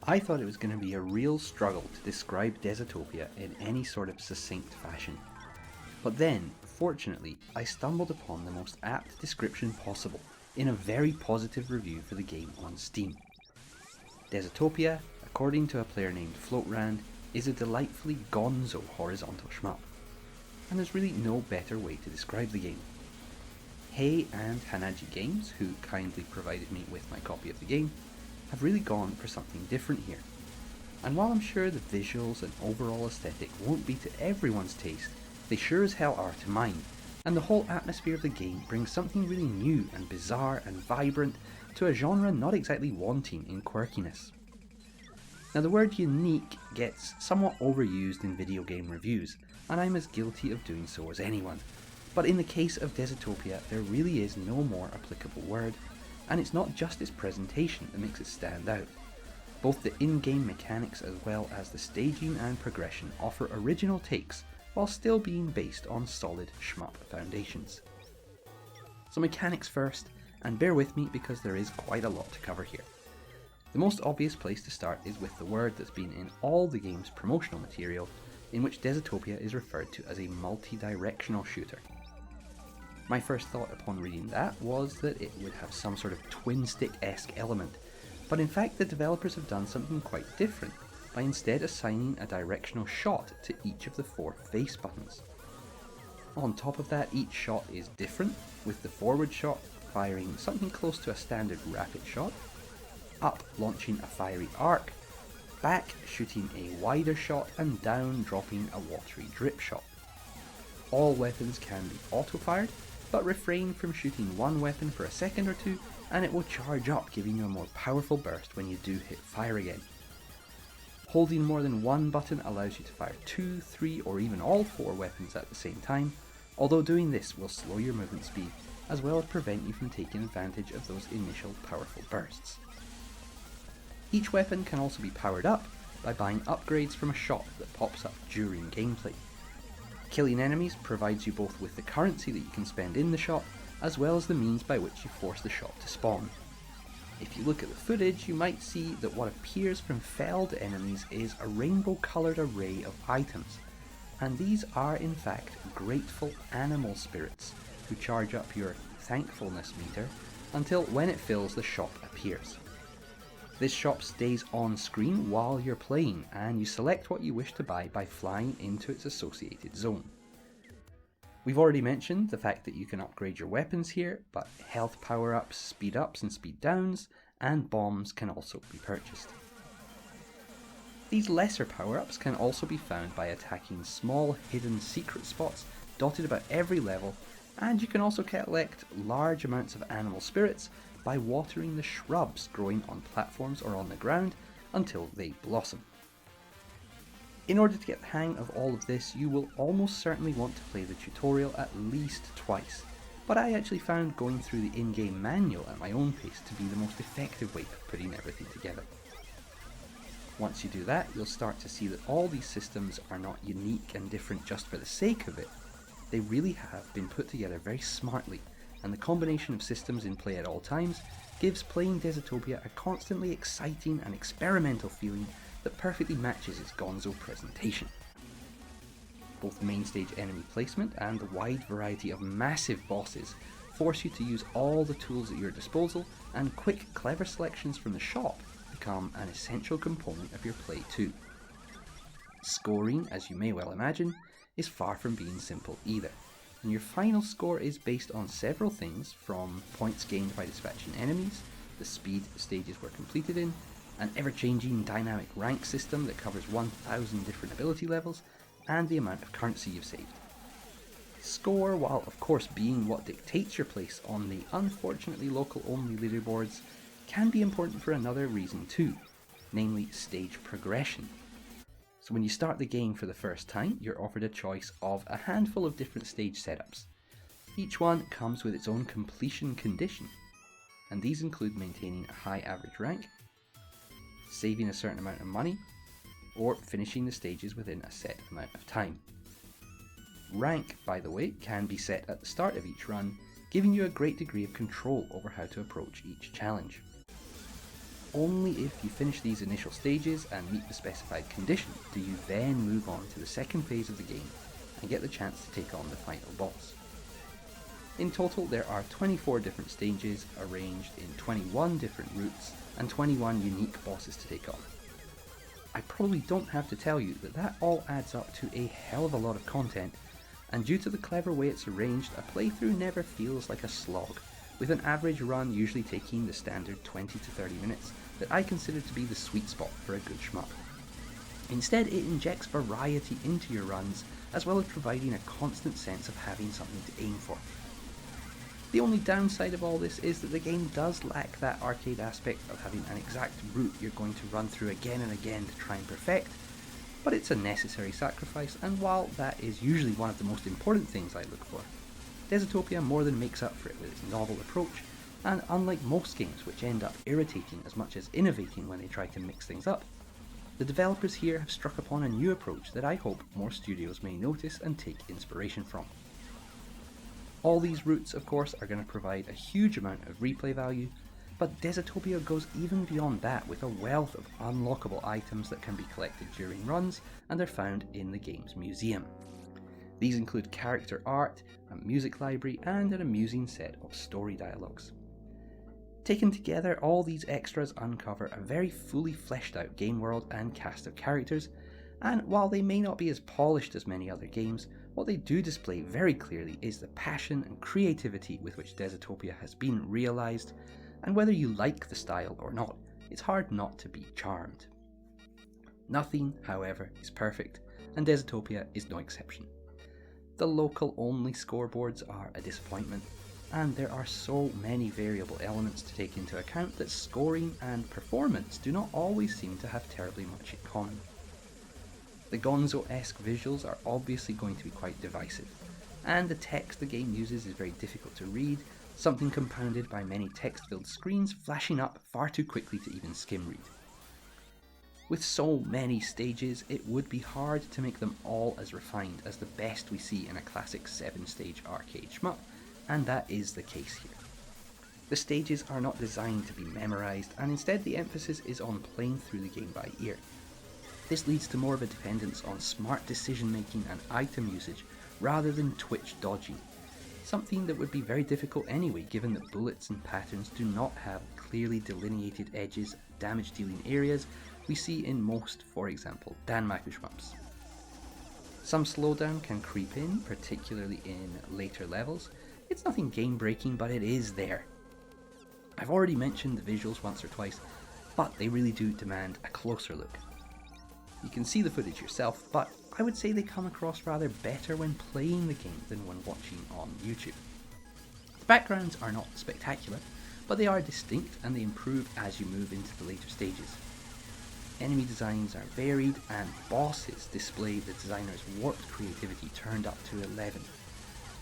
I thought it was going to be a real struggle to describe Dezatopia in any sort of succinct fashion. But then, fortunately, I stumbled upon the most apt description possible in a very positive review for the game on Steam. Dezatopia, according to a player named Floatrand, is a delightfully gonzo horizontal shmup, and there's really no better way to describe the game. Hey and Hanji Games, who kindly provided me with my copy of the game, have really gone for something different here. And while I'm sure the visuals and overall aesthetic won't be to everyone's taste, they sure as hell are to mine, and the whole atmosphere of the game brings something really new and bizarre and vibrant to a genre not exactly wanting in quirkiness. Now the word unique gets somewhat overused in video game reviews, and I'm as guilty of doing so as anyone. But in the case of Dezatopia, there really is no more applicable word, and it's not just its presentation that makes it stand out. Both the in-game mechanics as well as the staging and progression offer original takes while still being based on solid shmup foundations. So mechanics first, and bear with me because there is quite a lot to cover here. The most obvious place to start is with the word that's been in all the game's promotional material, in which Dezatopia is referred to as a multi-directional shooter. My first thought upon reading that was that it would have some sort of twin-stick-esque element, but in fact the developers have done something quite different by instead assigning a directional shot to each of the 4 face buttons. On top of that, each shot is different, with the forward shot firing something close to a standard rapid shot, up launching a fiery arc, back shooting a wider shot, and down dropping a watery drip shot. All weapons can be auto-fired, but refrain from shooting one weapon for a second or two and it will charge up, giving you a more powerful burst when you do hit fire again. Holding more than one button allows you to fire 2, 3 or even all 4 weapons at the same time, although doing this will slow your movement speed as well as prevent you from taking advantage of those initial powerful bursts. Each weapon can also be powered up by buying upgrades from a shop that pops up during gameplay. Killing enemies provides you both with the currency that you can spend in the shop, as well as the means by which you force the shop to spawn. If you look at the footage, you might see that what appears from felled enemies is a rainbow coloured array of items, and these are in fact grateful animal spirits who charge up your thankfulness meter until when it fills the shop appears. This shop stays on screen while you're playing, and you select what you wish to buy by flying into its associated zone. We've already mentioned the fact that you can upgrade your weapons here, but health power-ups, speed-ups and speed-downs, and bombs can also be purchased. These lesser power-ups can also be found by attacking small hidden secret spots dotted about every level, and you can also collect large amounts of animal spirits by watering the shrubs growing on platforms or on the ground until they blossom. In order to get the hang of all of this, you will almost certainly want to play the tutorial at least twice, but I actually found going through the in-game manual at my own pace to be the most effective way of putting everything together. Once you do that, you'll start to see that all these systems are not unique and different just for the sake of it. They really have been put together very smartly, and the combination of systems in play at all times gives playing Dezatopia a constantly exciting and experimental feeling that perfectly matches its gonzo presentation. Both mainstage enemy placement and the wide variety of massive bosses force you to use all the tools at your disposal, and quick, clever selections from the shop become an essential component of your play too. Scoring, as you may well imagine, is far from being simple either, and your final score is based on several things from points gained by dispatching enemies, the speed stages were completed in, an ever-changing dynamic rank system that covers 1,000 different ability levels, and the amount of currency you've saved. Score, while of course being what dictates your place on the unfortunately local-only leaderboards, can be important for another reason too, namely stage progression. So when you start the game for the first time, you're offered a choice of a handful of different stage setups. Each one comes with its own completion condition, and these include maintaining a high average rank, saving a certain amount of money, or finishing the stages within a set amount of time. Rank, by the way, can be set at the start of each run, giving you a great degree of control over how to approach each challenge. only if you finish these initial stages and meet the specified condition do you then move on to the second phase of the game and get the chance to take on the final boss. In total, there are 24 different stages arranged in 21 different routes and 21 unique bosses to take on. I probably don't have to tell you that that all adds up to a hell of a lot of content, and due to the clever way it's arranged, a playthrough never feels like a slog, with an average run usually taking the standard 20 to 30 minutes that I consider to be the sweet spot for a good shmup. Instead, it injects variety into your runs, as well as providing a constant sense of having something to aim for. The only downside of all this is that the game does lack that arcade aspect of having an exact route you're going to run through again and again to try and perfect, but it's a necessary sacrifice, and while that is usually one of the most important things I look for, Dezatopia more than makes up for it with its novel approach, and unlike most games which end up irritating as much as innovating when they try to mix things up, the developers here have struck upon a new approach that I hope more studios may notice and take inspiration from. All these routes, of course, are going to provide a huge amount of replay value, but Dezatopia goes even beyond that with a wealth of unlockable items that can be collected during runs, and are found in the game's museum. These include character art, a music library, and an amusing set of story dialogues. Taken together, all these extras uncover a very fully fleshed out game world and cast of characters, and while they may not be as polished as many other games, what they do display very clearly is the passion and creativity with which Dezatopia has been realised, and whether you like the style or not, it's hard not to be charmed. Nothing, however, is perfect, and Dezatopia is no exception. The local-only scoreboards are a disappointment, and there are so many variable elements to take into account that scoring and performance do not always seem to have terribly much in common. The Gonzo-esque visuals are obviously going to be quite divisive, and the text the game uses is very difficult to read, something compounded by many text-filled screens flashing up far too quickly to even skim read. With so many stages, it would be hard to make them all as refined as the best we see in a classic 7-stage arcade shmup, and that is the case here. The stages are not designed to be memorised, and instead the emphasis is on playing through the game by ear. This leads to more of a dependence on smart decision making and item usage rather than twitch dodging, something that would be very difficult anyway given that bullets and patterns do not have clearly delineated edges, damage dealing areas we see in most, for example, Danmaku shmups. Some slowdown can creep in, particularly in later levels. It's nothing game breaking, but it is there. I've already mentioned the visuals once or twice, but they really do demand a closer look. You can see the footage yourself, but I would say they come across rather better when playing the game than when watching on YouTube. The backgrounds are not spectacular, but they are distinct and they improve as you move into the later stages. Enemy designs are varied, and bosses display the designer's warped creativity turned up to 11.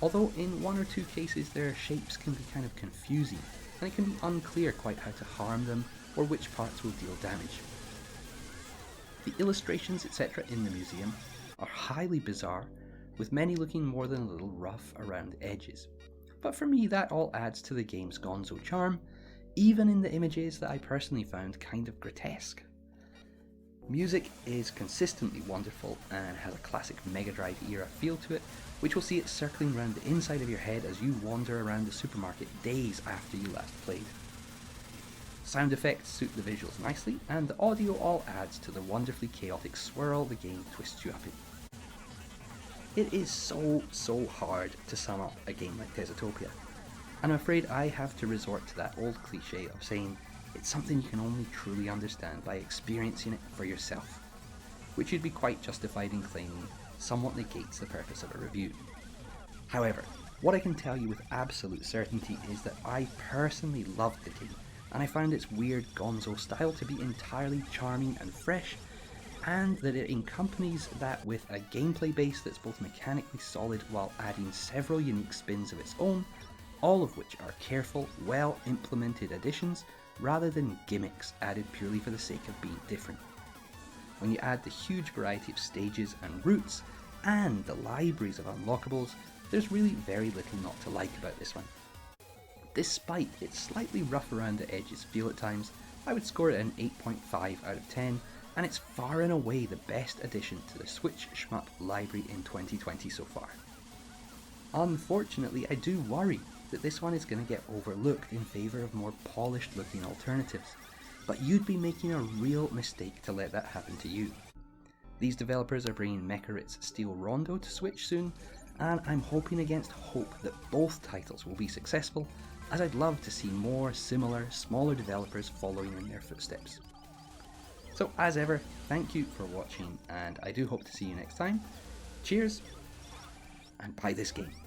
Although in one or two cases their shapes can be kind of confusing, and it can be unclear quite how to harm them or which parts will deal damage. The illustrations, etc. in the museum are highly bizarre, with many looking more than a little rough around the edges. But for me, that all adds to the game's gonzo charm, even in the images that I personally found kind of grotesque. Music is consistently wonderful and has a classic Mega Drive era feel to it, which will see it circling around the inside of your head as you wander around the supermarket days after you last played. Sound effects suit the visuals nicely, and the audio all adds to the wonderfully chaotic swirl the game twists you up in. It is so hard to sum up a game like Dezatopia, and I'm afraid I have to resort to that old cliche of saying it's something you can only truly understand by experiencing it for yourself, which you'd be quite justified in claiming somewhat negates the purpose of a review. However, what I can tell you with absolute certainty is that I personally loved the game, and I found its weird gonzo style to be entirely charming and fresh, and that it accompanies that with a gameplay base that's both mechanically solid while adding several unique spins of its own, all of which are careful, well implemented additions rather than gimmicks added purely for the sake of being different. When you add the huge variety of stages and routes, and the libraries of unlockables, there's really very little not to like about this one. Despite its slightly rough around the edges feel at times, I would score it an 8.5 out of 10, and it's far and away the best addition to the Switch shmup library in 2020 so far. Unfortunately, I do worry that this one is going to get overlooked in favour of more polished looking alternatives, but you'd be making a real mistake to let that happen to you. These developers are bringing Mekarit's Steel Rondo to Switch soon, and I'm hoping against hope that both titles will be successful, as I'd love to see more similar, smaller developers following in their footsteps. So as ever, thank you for watching, and I do hope to see you next time. Cheers, and buy this game.